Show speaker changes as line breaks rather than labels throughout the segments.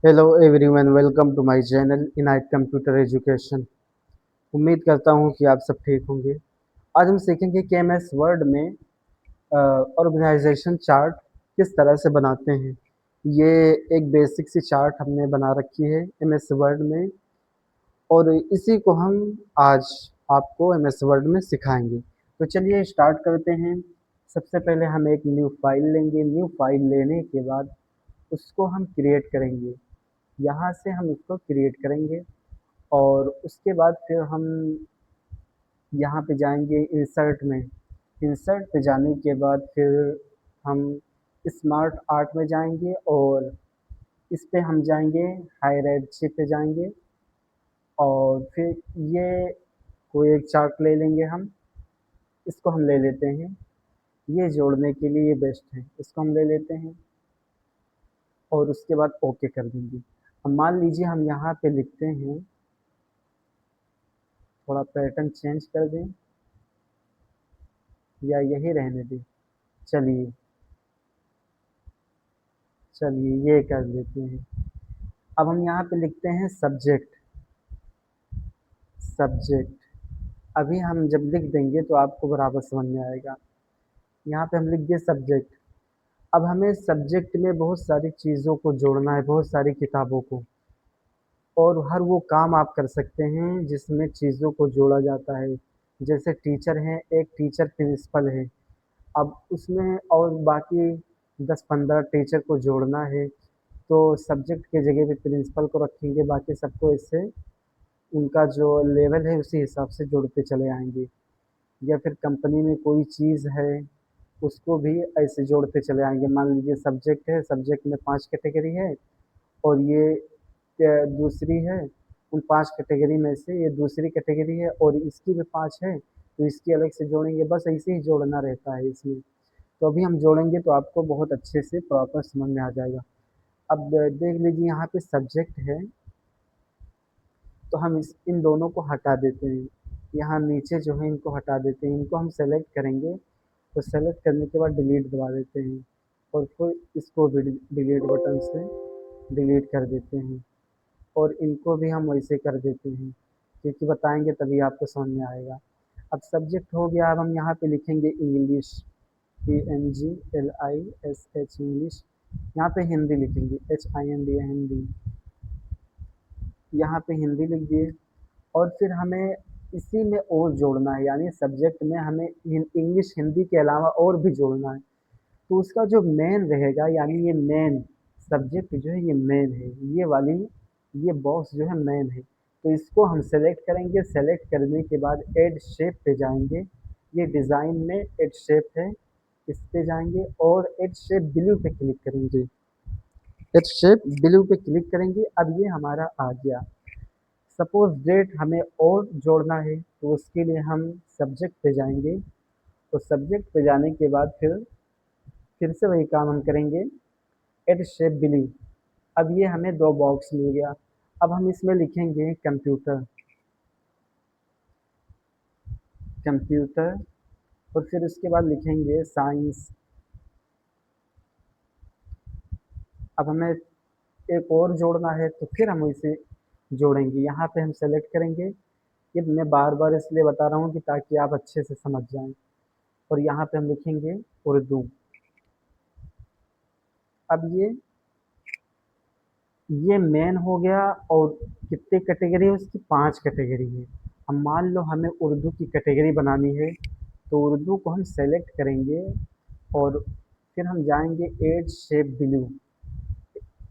Hello everyone, welcome to my channel Inayat computer education. उम्मीद करता हूँ कि आप सब ठीक होंगे। आज हम सीखेंगे कि एमएस वर्ड में ऑर्गेनाइजेशन चार्ट किस तरह से बनाते हैं। ये एक बेसिक सी चार्ट हमने बना रखी है एमएस वर्ड में, और इसी को हम आज आपको एमएस वर्ड में सिखाएंगे। तो चलिए स्टार्ट करते हैं। सबसे पहले हम एक न्यू फाइल लेंगे। न्यू फाइल लेने के बाद उसको हम क्रिएट करेंगे। यहाँ से हम इसको क्रिएट करेंगे और उसके बाद फिर हम यहाँ पे जाएंगे इंसर्ट में। इंसर्ट पे जाने के बाद फिर हम स्मार्ट आर्ट में जाएंगे और इस पे हम जाएंगे, हाईलाइट पे जाएंगे और फिर ये कोई एक चार्ट ले लेंगे हम। इसको हम ले लेते हैं, ये जोड़ने के लिए ये बेस्ट है। इसको हम ले लेते हैं और उसके बाद ओके कर देंगे। अब मान लीजिए हम यहाँ पे लिखते हैं, थोड़ा पैटर्न चेंज कर दें या यही रहने दें। चलिए चलिए ये कर लेते हैं। अब हम यहाँ पे लिखते हैं सब्जेक्ट। सब्जेक्ट अभी हम जब लिख देंगे तो आपको बराबर समझ में आएगा। यहाँ पे हम लिख दिए सब्जेक्ट। अब हमें सब्जेक्ट में बहुत सारी चीज़ों को जोड़ना है, बहुत सारी किताबों को, और हर वो काम आप कर सकते हैं जिसमें चीज़ों को जोड़ा जाता है। जैसे टीचर हैं, एक टीचर प्रिंसिपल है। अब उसमें और बाकी 10-15 टीचर को जोड़ना है, तो सब्जेक्ट के जगह पे प्रिंसिपल को रखेंगे, बाकी सबको इससे उनका जो लेवल है उसी हिसाब से जोड़ते चले आएंगे। या फिर कंपनी में कोई चीज़ है, उसको भी ऐसे जोड़ते चले आएंगे। मान लीजिए सब्जेक्ट है, सब्जेक्ट में 5 कैटेगरी है और ये दूसरी है। उन 5 कैटेगरी में से ये दूसरी कैटेगरी है और इसकी भी 5 है, तो इसकी अलग से जोड़ेंगे। बस ऐसे ही जोड़ना रहता है इसमें। तो अभी हम जोड़ेंगे तो आपको बहुत अच्छे से प्रॉपर समझ में आ जाएगा। अब देख लीजिए यहाँ पे सब्जेक्ट है, तो हम इन दोनों को हटा देते हैं। यहाँ नीचे जो है इनको हटा देते हैं, इनको हम सेलेक्ट करेंगे। तो सेलेक्ट करने के बाद डिलीट दबा देते हैं और फिर इसको भी डिलीट बटन से डिलीट कर देते हैं। और इनको भी हम वैसे कर देते हैं, क्योंकि बताएंगे तभी आपको समझ में आएगा। अब सब्जेक्ट हो गया। अब हम यहाँ पे लिखेंगे इंग्लिश। ENGLISH English. यहाँ पे हिंदी लिखेंगे, HIND हिंदी। यहाँ पे हिंदी लिख दिए। और फिर हमें इसी में और जोड़ना है, यानी सब्जेक्ट में हमें इंग्लिश हिंदी के अलावा और भी जोड़ना है। तो उसका जो मेन रहेगा, यानी ये मेन सब्जेक्ट जो है ये मेन है, ये वाली ये बॉक्स जो है मेन है। तो इसको हम सेलेक्ट करेंगे। सेलेक्ट करने के बाद ऐड शेप पे जाएंगे। ये डिज़ाइन में ऐड शेप है, इस पे जाएंगे और ऐड शेप ब्लू पे क्लिक करेंगे। ऐड शेप ब्लू पे क्लिक करेंगे। अब ये हमारा आ गया। सपोज डेट हमें और जोड़ना है, तो उसके लिए हम सब्जेक्ट पे जाएंगे। तो सब्जेक्ट पे जाने के बाद फिर से वही काम हम करेंगे, एड शेप बिली। अब ये हमें दो बॉक्स मिल गया। अब हम इसमें लिखेंगे कंप्यूटर। कंप्यूटर और फिर उसके बाद लिखेंगे साइंस। अब हमें एक और जोड़ना है, तो फिर हम इसे जोड़ेंगे। यहाँ पे हम सेलेक्ट करेंगे। ये मैं बार बार इसलिए बता रहा हूँ कि ताकि आप अच्छे से समझ जाएं। और यहाँ पे हम लिखेंगे उर्दू। अब ये मेन हो गया। और कितने कैटेगरी है उसकी? 5 कैटेगरी है। अब मान लो हमें उर्दू की कैटेगरी बनानी है, तो उर्दू को हम सेलेक्ट करेंगे और फिर हम जाएंगे ऐड शेप ब्लू।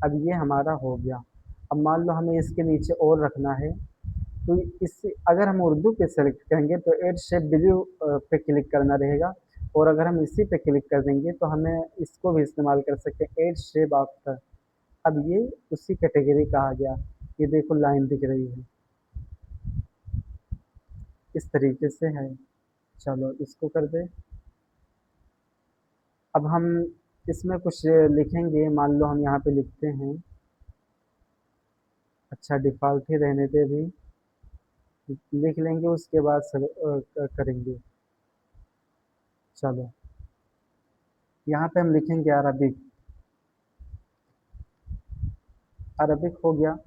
अब ये हमारा हो गया। अब मान लो हमें इसके नीचे और रखना है, तो इससे अगर हम उर्दू पे सेलेक्ट करेंगे तो ऐड शेप ब्लू पे क्लिक करना रहेगा। और अगर हम इसी पे क्लिक कर देंगे तो हमें इसको भी इस्तेमाल कर सकते हैं, ऐड शेप आफ्टर। अब ये उसी कैटेगरी का आ गया। ये देखो लाइन दिख रही है, इस तरीके से है। चलो इसको कर दे। अब हम इसमें कुछ लिखेंगे। मान लो हम यहाँ पे लिखते हैं, अच्छा डिफ़ॉल्ट ही रहने दे भी, लिख लेंगे उसके बाद करेंगे। चलो यहाँ पे हम लिखेंगे अरबिक। अरबिक हो गया।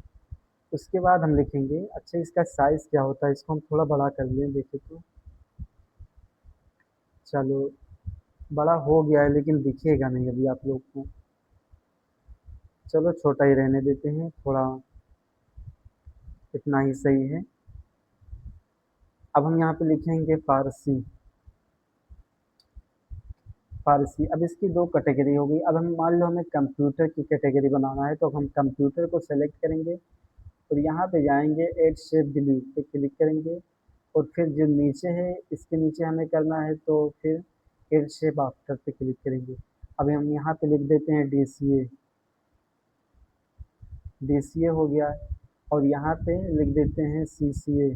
उसके बाद हम लिखेंगे, अच्छा इसका साइज़ क्या होता है, इसको हम थोड़ा बड़ा कर लें देखें तो। चलो बड़ा हो गया है लेकिन दिखेगा नहीं अभी आप लोग को। चलो छोटा ही रहने देते हैं, थोड़ा इतना ही सही है। अब हम यहाँ पे लिखेंगे फारसी। फारसी, अब इसकी दो कैटेगरी हो गई। अब हम मान लो हमें कंप्यूटर की कैटेगरी बनाना है, तो हम कंप्यूटर को सेलेक्ट करेंगे और यहाँ पे जाएंगे ऐड शेप डिलीट पे क्लिक करेंगे। और फिर जो नीचे है इसके नीचे हमें करना है तो फिर ऐड शेप आफ्टर पे क्लिक करेंगे। अभी हम यहाँ पे लिख देते हैं DCA। DCA हो गया है। और यहाँ पे लिख देते हैं CCA।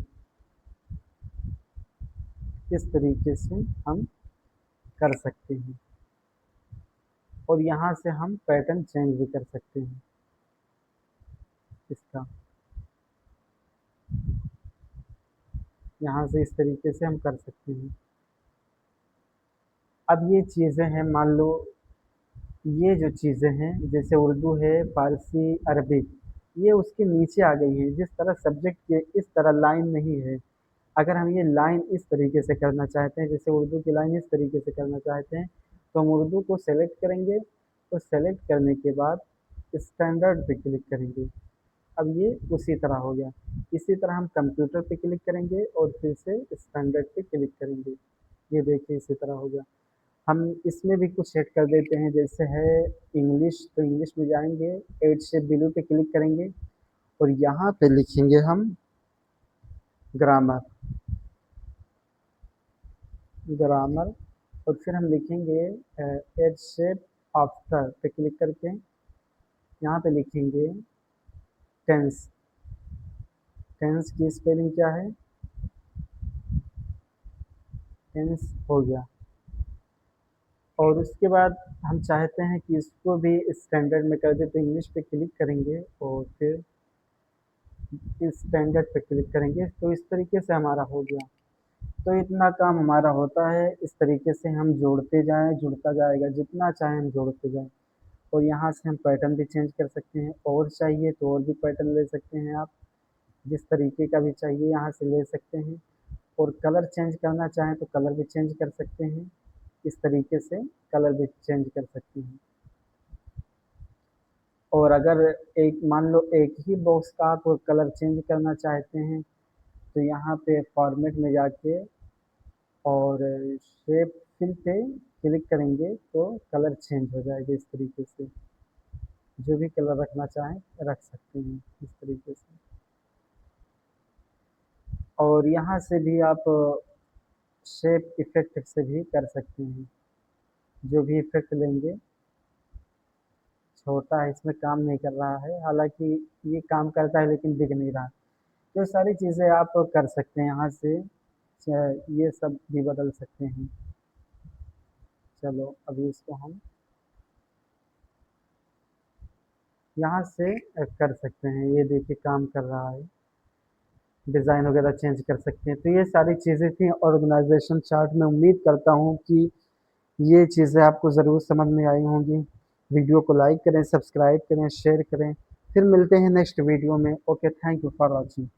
इस तरीके से हम कर सकते हैं। और यहाँ से हम पैटर्न चेंज भी कर सकते हैं इसका। यहाँ से इस तरीके से हम कर सकते हैं। अब ये चीज़ें हैं, मान लो ये जो चीज़ें हैं जैसे उर्दू है, फारसी, अरबिक, ये उसके नीचे आ गई हैं। जिस तरह सब्जेक्ट के इस तरह लाइन नहीं है, अगर हम ये लाइन इस तरीके से करना चाहते हैं, जैसे उर्दू की लाइन इस तरीके से करना चाहते हैं, तो हम उर्दू को सेलेक्ट करेंगे। तो सेलेक्ट करने के बाद स्टैंडर्ड पे क्लिक करेंगे। अब ये उसी तरह हो गया। इसी तरह हम कंप्यूटर पे क्लिक करेंगे और फिर से स्टैंडर्ड पे क्लिक करेंगे। ये देखिए इसी तरह हो गया। हम इसमें भी कुछ सेट कर देते हैं, जैसे है इंग्लिश, तो इंग्लिश में जाएंगे, ऐड शेप बिलो पे क्लिक करेंगे और यहाँ पे लिखेंगे हम ग्रामर। ग्रामर, और फिर हम लिखेंगे ऐड शेप आफ्टर पे क्लिक करके यहाँ पे लिखेंगे टेंस। टेंस की स्पेलिंग क्या है, टेंस हो गया। और उसके बाद हम चाहते हैं कि इसको भी स्टैंडर्ड में कर दे, तो इंग्लिश पे क्लिक करेंगे और फिर स्टैंडर्ड पे क्लिक करेंगे। तो इस तरीके से हमारा हो गया। तो इतना काम हमारा होता है। इस तरीके से हम जोड़ते जाएं, जुड़ता जाएगा, जितना चाहें हम जोड़ते जाएं। और यहाँ से हम पैटर्न भी चेंज कर सकते हैं, और चाहिए तो और भी पैटर्न ले सकते हैं आप। जिस तरीके का भी चाहिए यहाँ से ले सकते हैं। और कलर चेंज करना चाहें तो कलर भी चेंज कर सकते हैं। इस तरीके से कलर भी चेंज कर सकते हैं। और अगर एक मान लो एक ही बॉक्स का आप कलर चेंज करना चाहते हैं, तो यहाँ पे फॉर्मेट में जाके और शेप फिल पे क्लिक करेंगे तो कलर चेंज हो जाएगा। इस तरीके से जो भी कलर रखना चाहें रख सकते हैं इस तरीके से। और यहाँ से भी आप शेप इफेक्ट से भी कर सकते हैं। जो भी इफेक्ट लेंगे, छोटा है इसमें काम नहीं कर रहा है, हालांकि ये काम करता है लेकिन दिख नहीं रहा। तो सारी चीज़ें आप कर सकते हैं यहाँ से। ये सब भी बदल सकते हैं। चलो अभी इसको हम यहाँ से कर सकते हैं। ये देखिए काम कर रहा है। डिज़ाइन वगैरह चेंज कर सकते हैं। तो ये सारी चीज़ें थी ऑर्गेनाइजेशन चार्ट में। उम्मीद करता हूँ कि ये चीज़ें आपको ज़रूर समझ में आई होंगी। वीडियो को लाइक करें, सब्सक्राइब करें, शेयर करें। फिर मिलते हैं नेक्स्ट वीडियो में। Okay, thank you for watching.